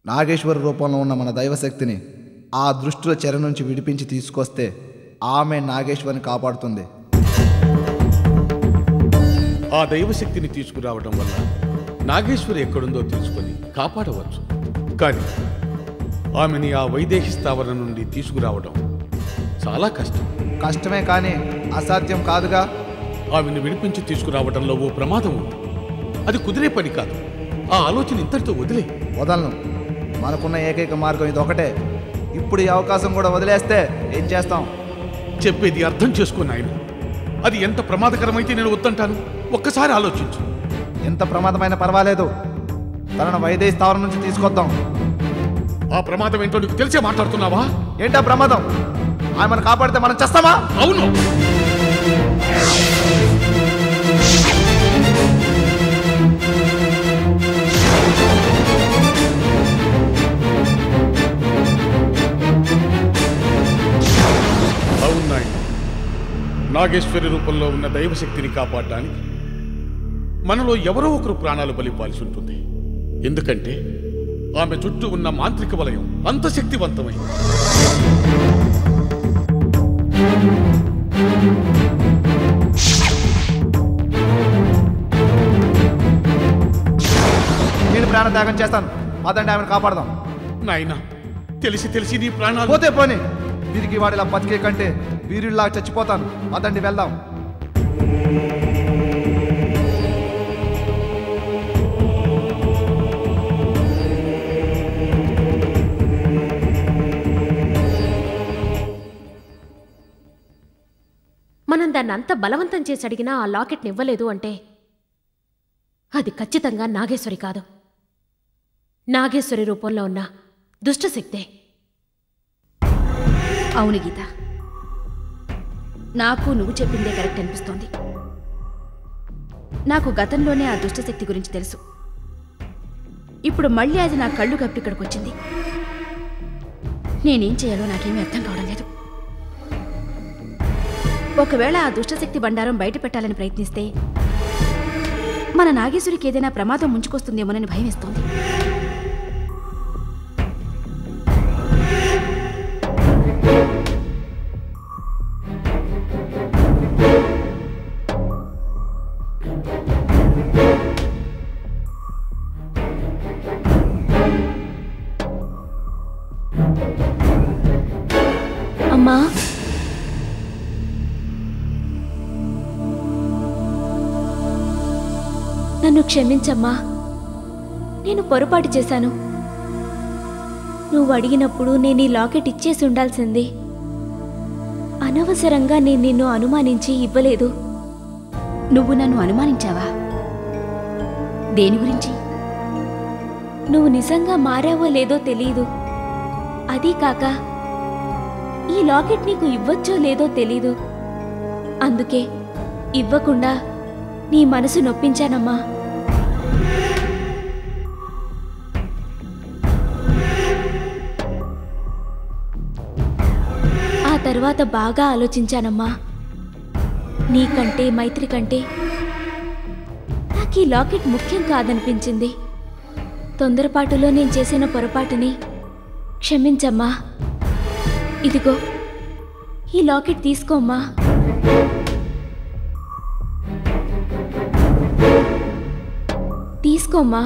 నాగేశ్వరి రూపంలో ఉన్న మన దైవశక్తిని ఆ దృష్టిలో చెర నుంచి విడిపించి తీసుకొస్తే ఆమె నాగేశ్వరిని కాపాడుతుంది. ఆ దైవశక్తిని తీసుకురావడం వల్ల నాగేశ్వరి ఎక్కడుందో తెలుసుకొని కాపాడవచ్చు. కానీ ఆమెని ఆ వైదేహి స్థావరం నుండి తీసుకురావడం చాలా కష్టం. కష్టమే కానీ అసాధ్యం కాదుగా. ఆమెను విడిపించి తీసుకురావడంలో ఓ ప్రమాదం ఉంది. అది కుదిరే పని కాదు. ఆ ఆలోచన ఇంతటితో వదిలే. వదలను. మనకున్న ఏకైక మార్గం ఇది ఒకటే. ఇప్పుడు ఈ అవకాశం కూడా వదిలేస్తే ఏం చేస్తాం? చెప్పేది అర్థం చేసుకుని ఆయన. అది ఎంత ప్రమాదకరమైతే నేను వద్దంటాను. ఒక్కసారి ఆలోచించు. ఎంత ప్రమాదమైనా పర్వాలేదు, తనను వైదేహి స్థావరం నుంచి తీసుకొద్దాం. ఆ ప్రమాదం ఏంటో నీకు తెలిసే మాట్లాడుతున్నావా? ఏంటా ప్రమాదం? ఆమెను కాపాడితే మనం చేస్తామా? అవును. నాగేశ్వరి రూపంలో ఉన్న దైవశక్తిని కాపాడడానికి మనలో ఎవరో ఒకరు ప్రాణాలు బలివ్వాల్సి ఉంటుంది. ఎందుకంటే ఆమె చుట్టూ ఉన్న మాంత్రిక వలయం అంత శక్తివంతమైంది. నేను ప్రాణత్యాగం చేస్తాను. అదండి ఆమెను కాపాడదాం. నాయనా, తెలిసి తెలిసి నీ ప్రాణాలు పోతే పోని. తిరిగి వాడిలా బతికే కంటే వీరుల్లా చచ్చిపోతాను. అదండి వెళ్దాం. మనం దాన్ని అంత బలవంతం చేసి అడిగినా ఆ లాకెట్ని ఇవ్వలేదు అంటే అది ఖచ్చితంగా నాగేశ్వరి కాదు, నాగేశ్వరి రూపంలో ఉన్న దుష్టశక్తే. అవును గీత, నాకు నువ్వు చెప్పిందే కరెక్ట్ అనిపిస్తోంది. నాకు గతంలోనే ఆ దుష్టశక్తి గురించి తెలుసు. ఇప్పుడు మళ్ళీ అది నా కళ్ళు కప్పి ఇక్కడికి వచ్చింది. నేనేం చేయాలో నాకేమీ అర్థం కావడం లేదు. ఒకవేళ ఆ దుష్టశక్తి బండారం బయట పెట్టాలని ప్రయత్నిస్తే మన నాగేశ్వరికి ఏదైనా ప్రమాదం ముంచుకొస్తుందేమోనని భయం వేస్తోంది. అమ్మా, నన్ను క్షమించమ్మా. నేను పొరపాటు చేశాను. నువ్వు అడిగినప్పుడు నేను ఈ లాకెట్ ఇచ్చేసి ఉండాల్సింది. అనవసరంగా నేను నిన్ను అనుమానించి ఇవ్వలేదు. నువ్వు నన్ను అనుమానించావా? దేని గురించి? నువ్వు నిజంగా మారావో లేదో తెలీదు. అదీ కాక ఈ లాకెట్ నీకు ఇవ్వచ్చో లేదో తెలీదు. అందుకే ఇవ్వకుండా నీ మనసు నొప్పించానమ్మా. ఆ తర్వాత బాగా ఆలోచించానమ్మా. నీకంటే మైత్రి కంటే నాకు ఈ లాకెట్ ముఖ్యం కాదనిపించింది. తొందరపాటులో నేను చేసిన పొరపాటుని క్షమించమ్మా. ఇదిగో ఈ లాకెట్ తీసుకోమ్మా. తీసుకోమ్మా.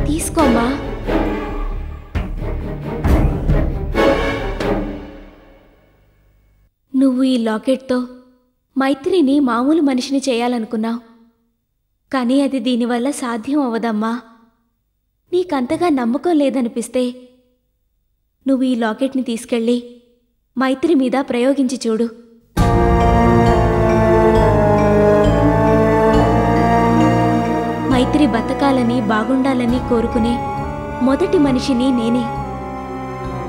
తీసుకోమ్మా. నువ్వు ఈ లాకెట్తో మైత్రిని మామూలు మనిషిని చేయాలనుకున్నావు. కానీ అది దీనివల్ల సాధ్యం అవ్వదమ్మా. నీకంతగా నమ్మకం లేదనిపిస్తే నువ్వు ఈ లాకెట్ని తీసుకెళ్ళి మైత్రి మీద ప్రయోగించి చూడు. మైత్రి బతకాలని బాగుండాలని కోరుకునే మొదటి మనిషిని నేనే.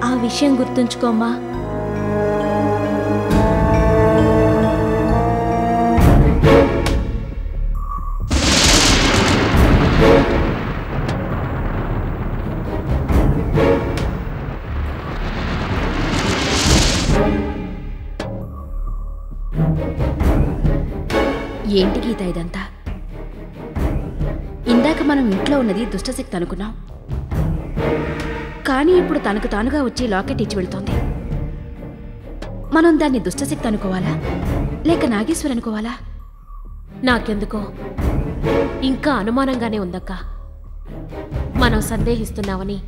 ఆ విషయం గుర్తుంచుకోమ్మా. ఏంటి గీత ఇదంతా? ఇందాక మనం ఇంట్లో ఉన్నది దుష్టశక్తి అనుకున్నాం, కానీ ఇప్పుడు తనకు తానుగా వచ్చి లాకెట్ ఇచ్చి వెళ్తోంది. మనం దాన్ని దుష్టశక్తి అనుకోవాలా లేక నాగేశ్వర్ అనుకోవాలా? నాకెందుకో ఇంకా అనుమానంగానే ఉందక్క. మనం సందేహిస్తున్నామని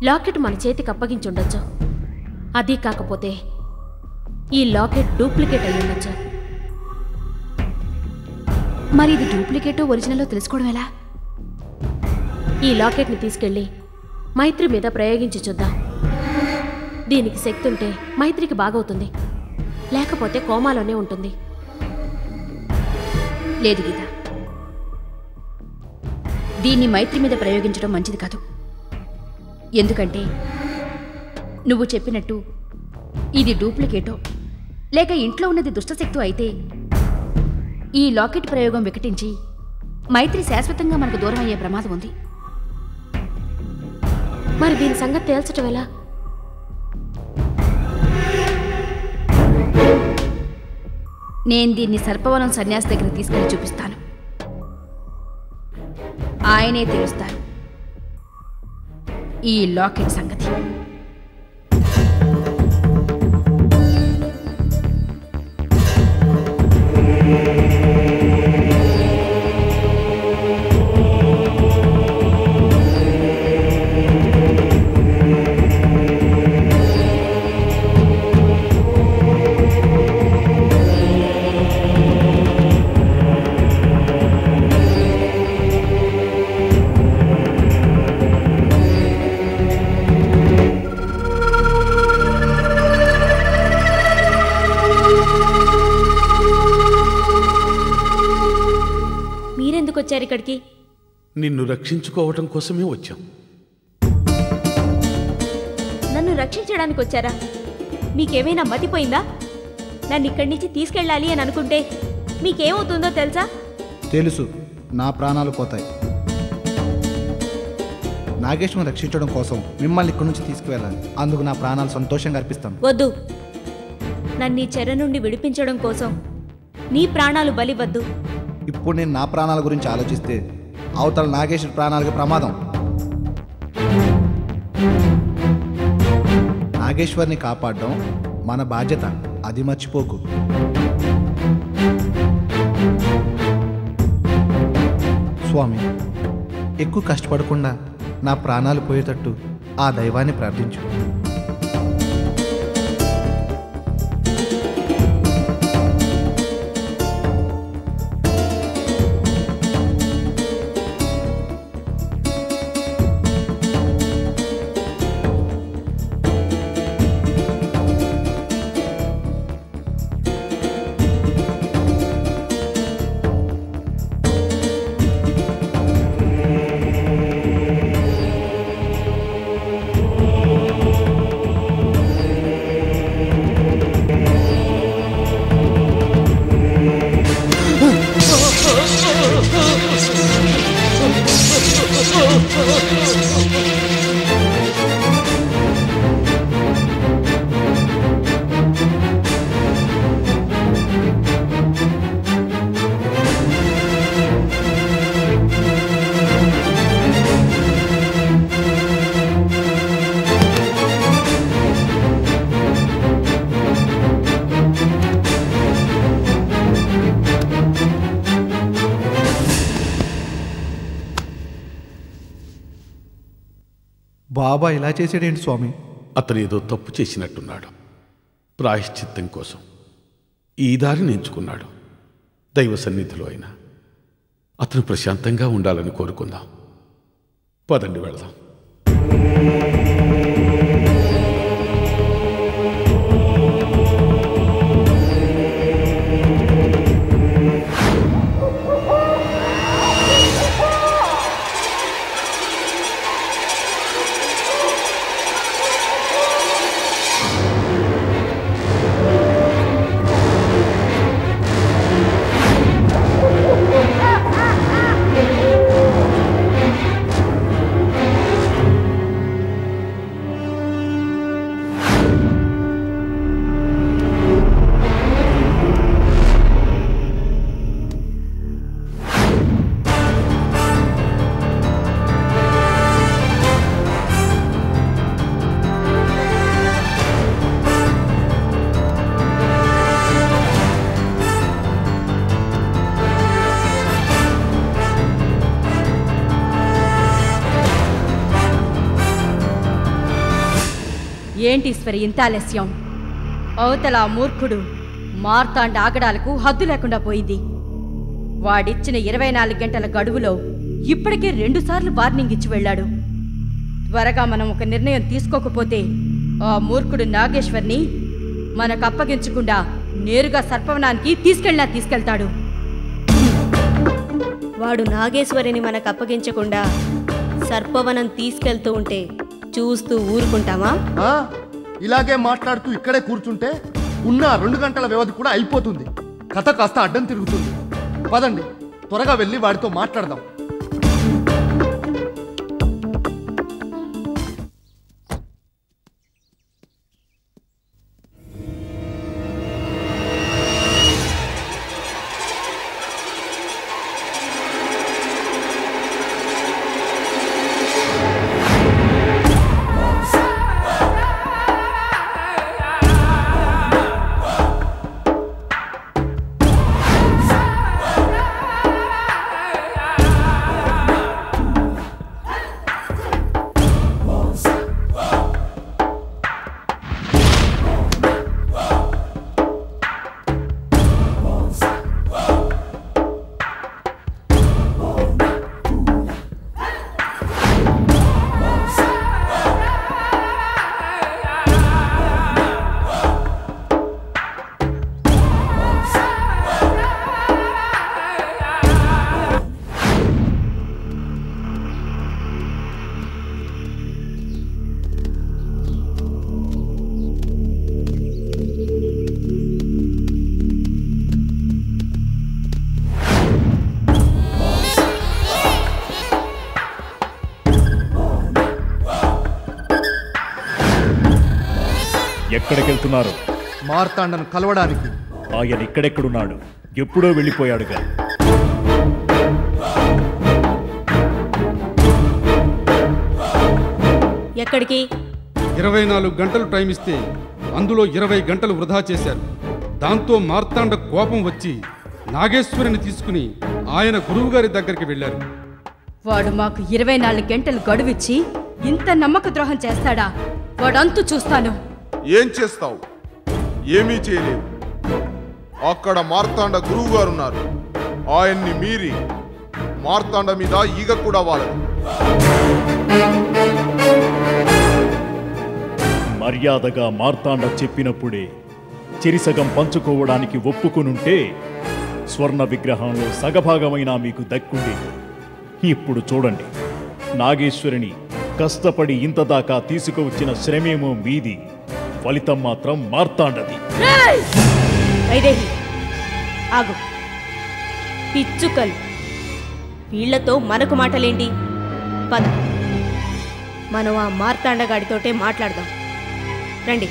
లాకెట్ మన చేతికి అప్పగించుండొచ్చు. అది కాకపోతే ఈ లాకెట్ డూప్లికేట్ అయి ఉండొచ్చు. మరి ఇది డూప్లికేటో ఒరిజినల్లో తెలుసుకోవడం ఎలా? ఈ లాకెట్ని తీసుకెళ్ళి మైత్రి మీద ప్రయోగించి చూద్దాం. దీనికి శక్తి ఉంటే మైత్రికి బాగవుతుంది, లేకపోతే కోమాలోనే ఉంటుంది. లేదు గీత, దీన్ని మైత్రి మీద ప్రయోగించడం మంచిది కాదు. ఎందుకంటే నువ్వు చెప్పినట్టు ఇది డూప్లికేటో లేక ఇంట్లో ఉన్నది దుష్టశక్తి అయితే ఈ లాకెట్ ప్రయోగం వికటించి మైత్రి శాశ్వతంగా మనకు దూరం అయ్యే ప్రమాదం ఉంది. మరి దీని సంగతి తేల్చటం ఎలా? నేను దీన్ని సర్పవనం సన్యాసి దగ్గర తీసుకెళ్లి చూపిస్తాను. ఆయనే తెలుస్తారు ఈ లాకెట్ సంగతి. వచ్చారు ఇక్కడికి? నిన్ను రక్షించుకోవటం కోసమే వచ్చాం. నన్ను రక్షించడానికి వచ్చారా? మీకేమైనా మతిపోయిందా? నన్ను ఇక్కడి నుంచి తీసుకెళ్ళాలి అని అనుకుంటే మీకేమవుతుందో తెలుసా? తెలుసు, నా ప్రాణాలు పోతాయి. నాగేశ్వరం రక్షించడం కోసం మిమ్మల్ని ఇక్కడి నుంచి తీసుకువెళ్ళాలి. అందుకు నా ప్రాణాలు సంతోషంగా అర్పిస్తాను. వద్దు, నన్ను ఈ చెర నుండి విడిపించడం కోసం నీ ప్రాణాలు బలివద్దు. ఇప్పుడు నేను నా ప్రాణాల గురించి ఆలోచిస్తే అవతల నాగేశ్వర్ ప్రాణాలకు ప్రమాదం. నాగేశ్వర్ని కాపాడడం మన బాధ్యత, అది మర్చిపోకు. స్వామి, ఎక్కువ కష్టపడకుండా నా ప్రాణాలు పోయేటట్టు ఆ దైవాన్ని ప్రార్థించు. బాబా ఇలా చేసాడేంటి స్వామి? అతను ఏదో తప్పు చేసినట్టున్నాడు. ప్రాయశ్చిత్తం కోసం ఈ దారిని ఎంచుకున్నాడు. దైవ సన్నిధిలో అయినా అతను ప్రశాంతంగా ఉండాలని కోరుకుందాం. పదండి, వెళదాం. ఏంటీశ్వరి ఇంత ఆలస్యం? అవతల ఆ మూర్ఖుడు మార్తాండ ఆగడాలకు హద్దు లేకుండా పోయింది. వాడిచ్చిన 24 గంటల గడువులో ఇప్పటికే 2 సార్లు వార్నింగ్ ఇచ్చి వెళ్ళాడు. త్వరగా మనం ఒక నిర్ణయం తీసుకోకపోతే ఆ మూర్ఖుడు నాగేశ్వర్ని మనకు అప్పగించకుండా నేరుగా సర్పవనానికి తీసుకెళ్తాడు. వాడు నాగేశ్వరిని మనకు అప్పగించకుండా సర్పవనం తీసుకెళ్తూ ఉంటే చూస్తూ ఊరుకుంటామా? ఇలాగే మాట్లాడుతూ ఇక్కడే కూర్చుంటే ఉన్న 2 గంటల వ్యవధి కూడా అయిపోతుంది. కథ కాస్త అడ్డం తిరుగుతుంది. పదండి, త్వరగా వెళ్ళి వాడితో మాట్లాడదాం. ఎక్కడికెళ్తున్నారు? మార్తాండను కలవడానికి. ఆయన ఇక్కడెక్కడున్నాడు? ఎప్పుడో వెళ్ళిపోయాడుగా. ఎక్కడికి? 24 గంటలు టైం ఇస్తే అందులో 20 గంటలు వృధా చేశారు. దాంతో మార్తాండ కోపం వచ్చి నాగేశ్వరిని తీసుకుని ఆయన గురువుగారి దగ్గరికి వెళ్ళారు. వాడు మాకు 24 గంటలు గడువిచ్చి ఇంత నమ్మక ద్రోహం చేస్తాడా? వాడంతు చూస్తాను. ఏం చేస్తావు? ఏమీ చేయలేవు. అక్కడ మార్తాండ గురువు గారున్నారు. ఆయన్ని మీరి మార్తాండ మీద ఈగ కూడా వాలదు. మర్యాదగా మార్తాండ చెప్పినప్పుడే చెరిసగం పంచుకోవడానికి ఒప్పుకునుంటే స్వర్ణ విగ్రహంలో సగభాగమైనా మీకు దక్కుండేది. ఇప్పుడు చూడండి, నాగేశ్వరిని కష్టపడి ఇంతదాకా తీసుకువచ్చిన శ్రమేమో మీది, ఫలితం మాత్రం మార్తాండది. వైదేహి ఆగు. పిచ్చుకలు వీళ్లతో మనకు మాటలేంటి? పద, మనం ఆ మార్తాండగాడితోటే మాట్లాడదాం. రండి.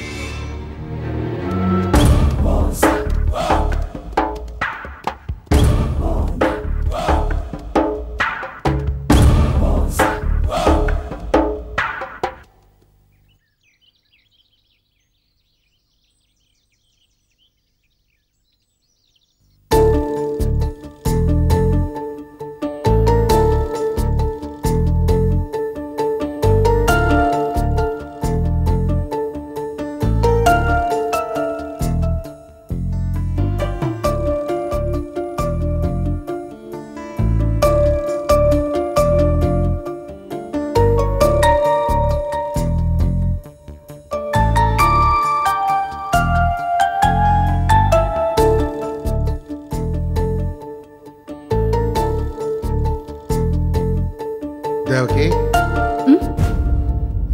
దేవకి,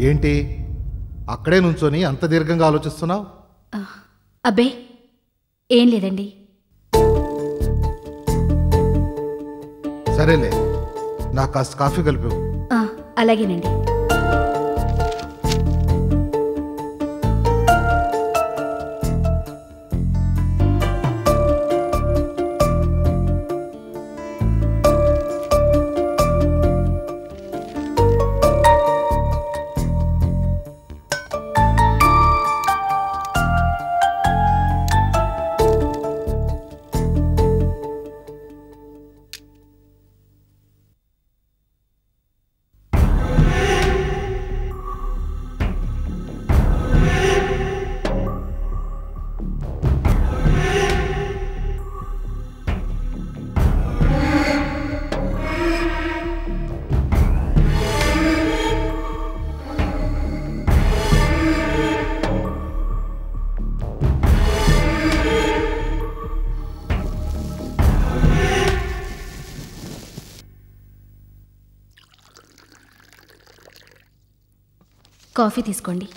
ఏంటి అక్కడే నుంచొని అంత దీర్ఘంగా ఆలోచిస్తున్నావు? అబ్బే ఏం లేదండి. సరేలే, నాకు కాస్త కాఫీ కలిపి. అలాగేనండి. కాఫీ తీసుకోండి.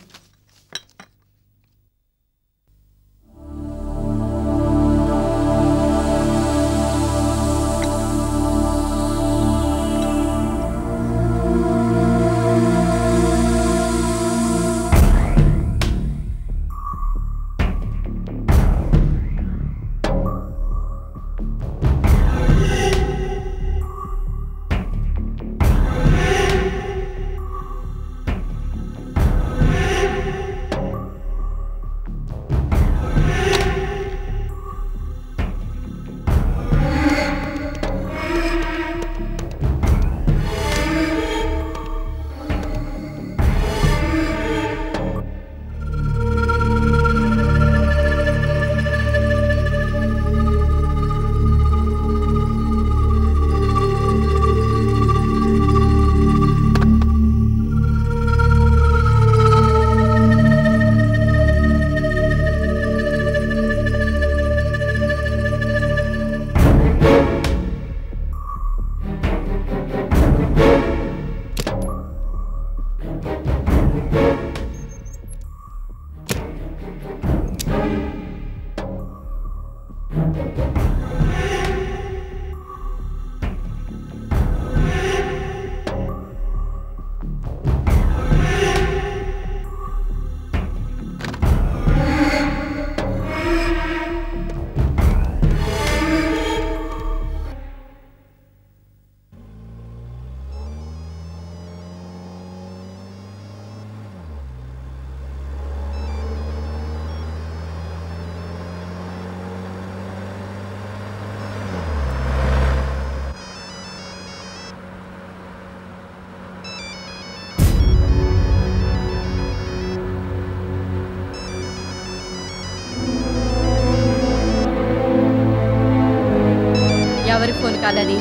ఎవరి ఫోన్ కాదని?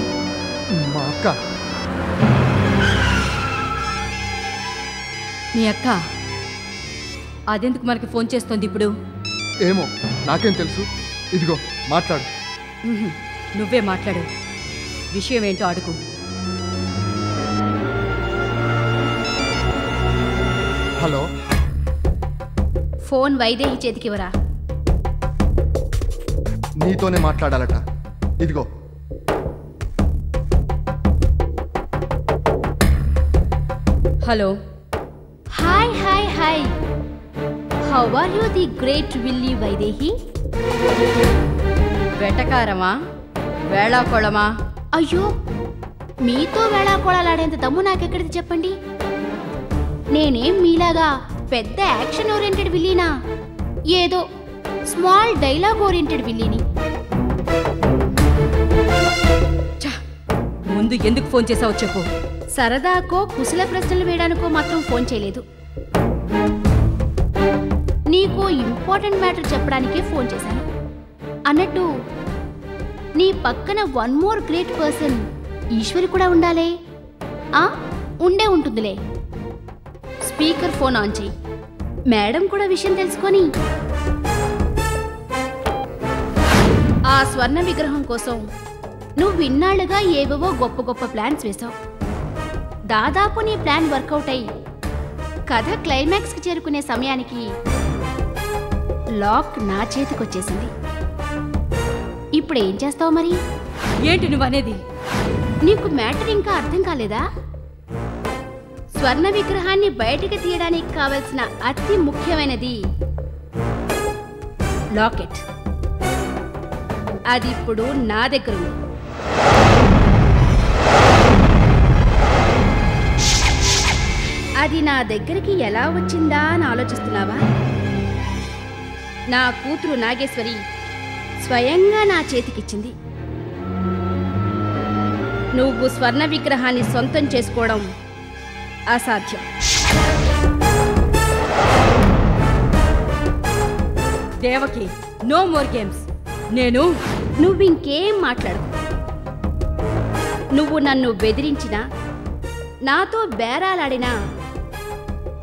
మా అక్క. మీ అక్క అదెందుకు మనకి ఫోన్ చేస్తోంది ఇప్పుడు? ఏమో నాకేం తెలుసు. ఇదిగో మాట్లాడు. నువ్వే మాట్లాడు. విషయం ఏంటో అడుగు. హలో. ఫోన్ వైదేహి చేతికివరా. నీతోనే మాట్లాడాలట. ఇదిగో. Hello. Hi hi hi. How are you the great willy Vaidehi? వెటకారమా వేళాకోళమా? అయ్యో, మీతో వేళాకోళాలాడేంత దమ్ము నాకెక్కడిది చెప్పండి. నేనేం మీలాగా పెద్ద యాక్షన్ ఓరియంటెడ్ విల్లీనా? ఏదో స్మాల్ డైలాగ్ ఓరియంటెడ్ విల్లీని. ముందు ఎందుకు ఫోన్ చేసావో చెప్పు. సరదాకో కుశల ప్రశ్నలు వేయడానికో మాత్రం ఫోన్ చేయలేదు. నీకు ఇంపార్టెంట్ మ్యాటర్ చెప్పడానికే ఫోన్ చేశాను. అన్నట్టు నీ పక్కన one more great person Eswari కూడా ఉండాలే. ఉండే ఉంటుందిలే. స్పీకర్ ఫోన్ ఆన్ చేయి. మేడం కూడా విషయం తెలుసుకొని ఆ స్వర్ణ విగ్రహం కోసం నువ్వు ఇన్నాళ్లుగా ఏవేవో గొప్ప గొప్ప ప్లాన్స్ వేశావు. దాదాపు నీ ప్లాన్ వర్కౌట్ అయ్యి కథ క్లైమాక్స్కి చేరుకునే సమయానికి లాక్ నా చేతికొచ్చేసింది. ఇప్పుడు ఏం చేస్తావు మరి? ఏంటి నువ్వనేది? నీకు మ్యాటర్ ఇంకా అర్థం కాలేదా? స్వర్ణ విగ్రహాన్ని బయటికి తీయడానికి కావలసిన అతి ముఖ్యమైనది లాకెట్. అది ఇప్పుడు నా దగ్గర ఉంది. అది నా దగ్గరికి ఎలా వచ్చిందా అని ఆలోచిస్తున్నావా? నా కూతురు నాగేశ్వరి స్వయంగా నా చేతికిచ్చింది. నువ్వు స్వర్ణ విగ్రహాన్ని సొంతం చేసుకోవడం అసాధ్యం. Devaki, no more games. నువ్వు ఇంకేం మాట్లాడు. నువ్వు నన్ను బెదిరించినా నాతో బేరాలాడినా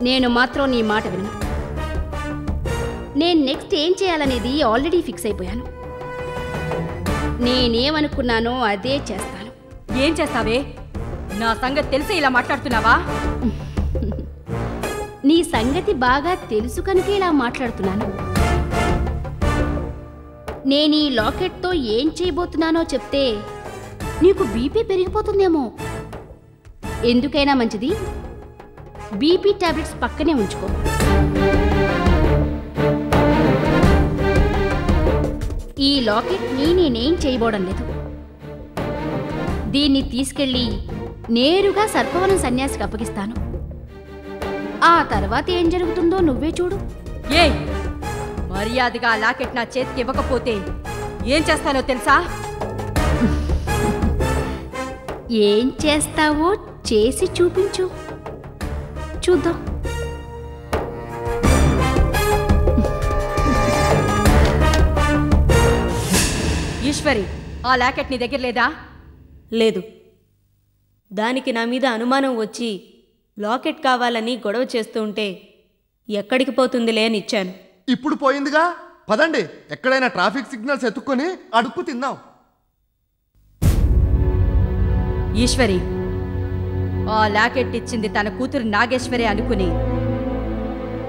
నేను మాత్రం నీ మాట విను. నేను నెక్స్ట్ ఏం చేయాలనేది ఆల్రెడీ ఫిక్స్ అయిపోయాను. నేనేమనుకున్నానో అదే చేస్తాను. ఏం చేస్తావే? నా సంగతి తెలిసి ఇలా మాట్లాడుతున్నావా? నీ సంగతి బాగా తెలుసు కనుక ఇలా మాట్లాడుతున్నాను. నేను ఈ లాకెట్తో ఏం చేయబోతున్నానో చెప్తే నీకు బీపీ పెరిగిపోతుందేమో. ఎందుకైనా మంచిది బీపీ టాబ్లెట్స్ పక్కనే ఉంచుకో. ఈ లాకెట్ని నేనేం చేయబోవడం లేదు. దీన్ని తీసుకెళ్ళి నేరుగా సర్పవనం సన్యాసికి అప్పగిస్తాను. ఆ తర్వాత ఏం జరుగుతుందో నువ్వే చూడు. ఏ మర్యాదగా ఆ లాకెట్ నా చేతికి ఇవ్వకపోతే ఏం చేస్తానో తెలుసా? ఏం చేస్తావో చేసి చూపించు, చూద్దాం. ఈశ్వరి, ఆ లాకెట్ నీ దగ్గర లేదా? లేదు. దానికి నా మీద అనుమానం వచ్చి లాకెట్ కావాలని గొడవ చేస్తూ ఉంటే ఎక్కడికి పోతుందిలే అని ఇచ్చాను. ఇప్పుడు పోయిందిగా, పదండి ఎక్కడైనా ట్రాఫిక్ సిగ్నల్స్ ఎత్తుక్కొని అడుక్కు తిందాం. ఈశ్వరి, ఆ లాకెట్ ఇచ్చింది తన కూతురు నాగేశ్వరి అనుకుని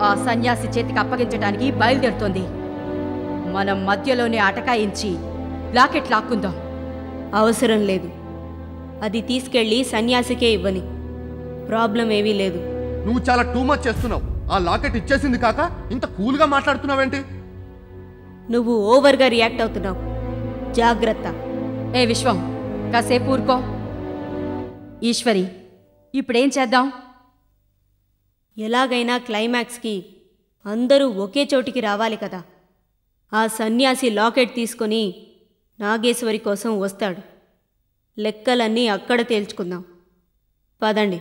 ఆ సన్యాసి చేతికి అప్పగించడానికి బయలుదేరుతోంది. మనం మధ్యలోనే అటకాయించి లాకెట్ లాక్కుందాం. అవసరం లేదు. అది తీసుకెళ్ళి సన్యాసికే ఇవ్వని. ప్రాబ్లం ఏమీ లేదు. నువ్వు చాలా టూ మచ్ చేస్తున్నావు. ఆ లాకెట్ ఇచ్చేసింది కాక ఇంత కూల్గా మాట్లాడుతున్నావేంటి? నువ్వు ఓవర్గా రియాక్ట్ అవుతున్నావు. జాగ్రత్త. ఏ విశ్వం, కాసేపు ఊరుకో. ఈశ్వరి, ఇప్పుడేం చేద్దాం? ఎలాగైనా క్లైమాక్స్కి అందరూ ఒకే చోటికి రావాలి కదా. ఆ సన్యాసి లాకెట్ తీసుకొని నాగేశ్వరి కోసం వస్తాడు. లెక్కలన్నీ అక్కడ తేల్చుకుందాం. పదండి.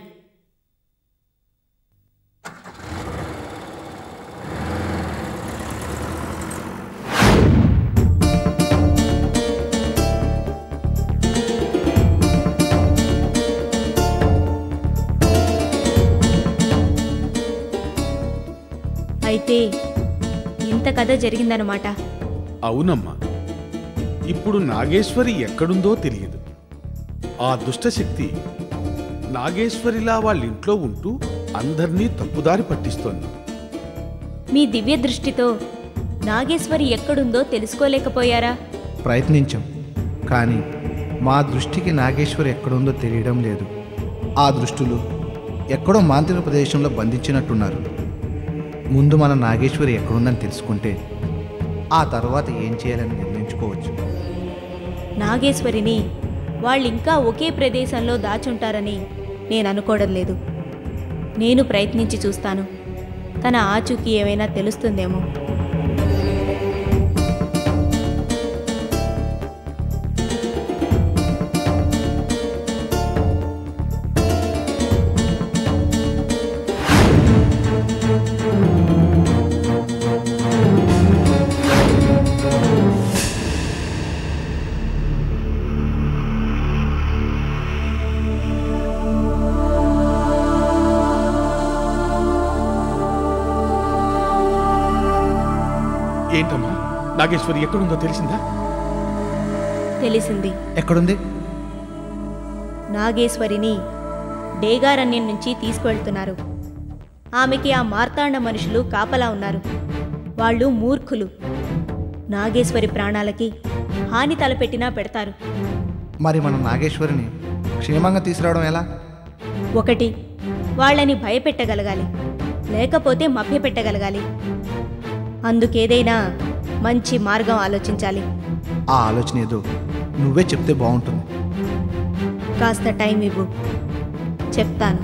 అయితే ఇంత కథ జరిగిందన్నమాట. అవునమ్మా. ఇప్పుడు నాగేశ్వరి ఎక్కడుందో తెలియదు. ఆ దుష్టశక్తి నాగేశ్వరిలా వాళ్ళింట్లో ఉంటూ అందర్నీ తప్పుదారి పట్టిస్తోంది. మీ దివ్య దృష్టితో నాగేశ్వరి ఎక్కడుందో తెలుసుకోలేకపోయారా? ప్రయత్నించాం, కానీ మా దృష్టికి నాగేశ్వరి ఎక్కడుందో తెలియడం లేదు. ఆ దృష్టులు ఎక్కడో మాంత్రిక ప్రదేశంలో బంధించినట్టున్నారు. ముందు మన నాగేశ్వరి ఎక్కడుందని తెలుసుకుంటే ఆ తర్వాత ఏం చేయాలని నిర్ణయించుకోవచ్చు. నాగేశ్వరిని వాళ్ళింకా ఒకే ప్రదేశంలో దాచుంటారని నేను అనుకోవడం లేదు. నేను ప్రయత్నించి చూస్తాను. తన ఆచూకీ ఏమైనా తెలుస్తుందేమో. ఏంటమ్మా, నాగేశ్వరి ఎక్కడుందో తెలిసిందా? తెలిసింది. ఎక్కడుంది? నాగేశ్వరిని డేగారణ్యం నుంచి తీసుకువెళ్తున్నారు. ఆమెకి ఆ మార్తాండ మనుషులు కాపలా ఉన్నారు. వాళ్ళు మూర్ఖులు. నాగేశ్వరి ప్రాణాలకి హాని తలపెట్టినా పెడతారు. మరి మన నాగేశ్వరిని క్షేమంగా తీసుకురావడం ఎలా? ఒకటి, వాళ్ళని భయపెట్టగలగాలి, లేకపోతే మభ్యపెట్టగలగాలి. అందుకేదైనా మంచి మార్గం ఆలోచించాలి. ఆ ఆలోచన ఏదో నువ్వే చెప్తే బాగుంటుంది. కాస్త టైం ఇవ్వు, చెప్తాను.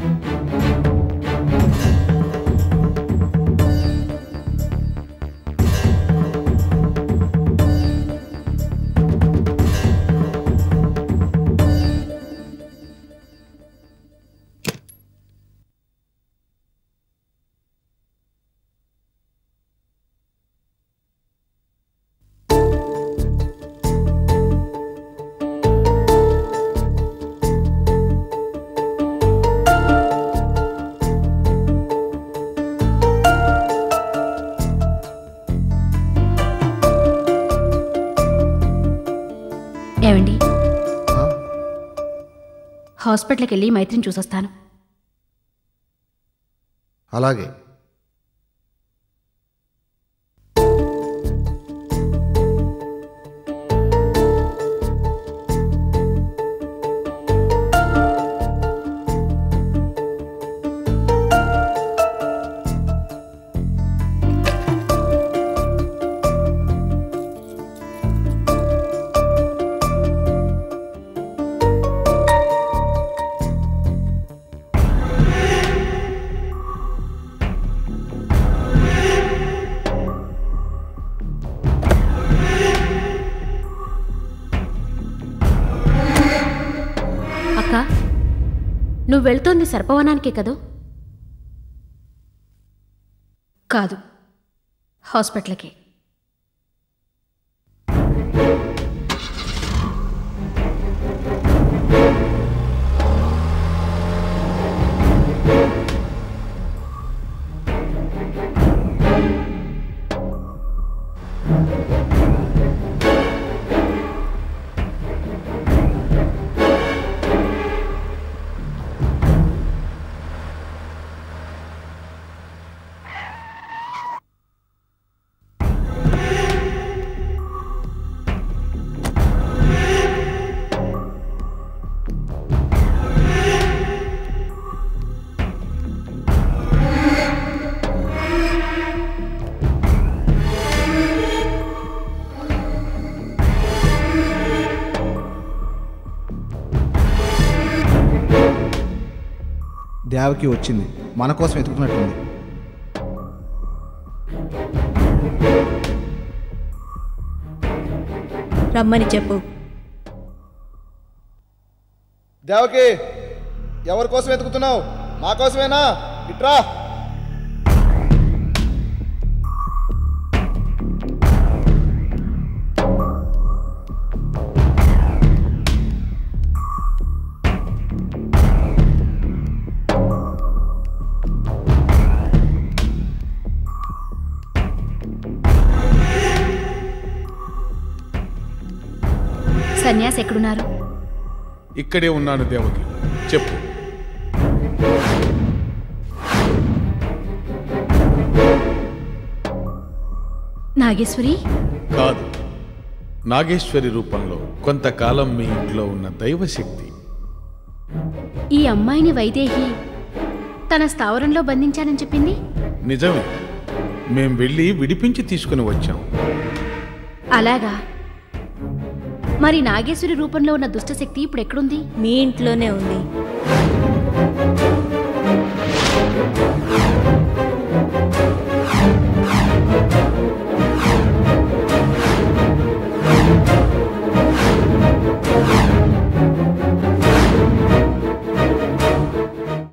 ఏమండి, హాస్పిటల్కి వెళ్ళి మైత్రిని చూసొస్తాను. అలాగే. నువ్వు వెళ్తోంది సర్పవనానికే కదూ? కాదు, హాస్పిటల్కి. దేవకి వచ్చింది, మన కోసం వెతుకుతున్నట్టుంది. రమ్మని చెప్పు. దేవకి, ఎవరి కోసం వెతుకుతున్నావు? మా కోసమేనా? ఇట్రా. సన్యాసి ఎక్కడున్నారు? ఇక్కడే ఉన్నాను దేవకి, చెప్పు. నాగేశ్వరి కాదు, నాగేశ్వరి రూపంలో కొంతకాలం మీ ఇంట్లో ఉన్న దైవశక్తి. ఈ అమ్మాయిని వైదేహి తన స్థావరంలో బంధించానని చెప్పింది. నిజమే, మేం వెళ్ళి విడిపించి తీసుకుని వచ్చాం. అలాగా? మరి నాగేశ్వరి రూపంలో ఉన్న దుష్టశక్తి ఇప్పుడు ఎక్కడుంది? మీ ఇంట్లోనే ఉంది.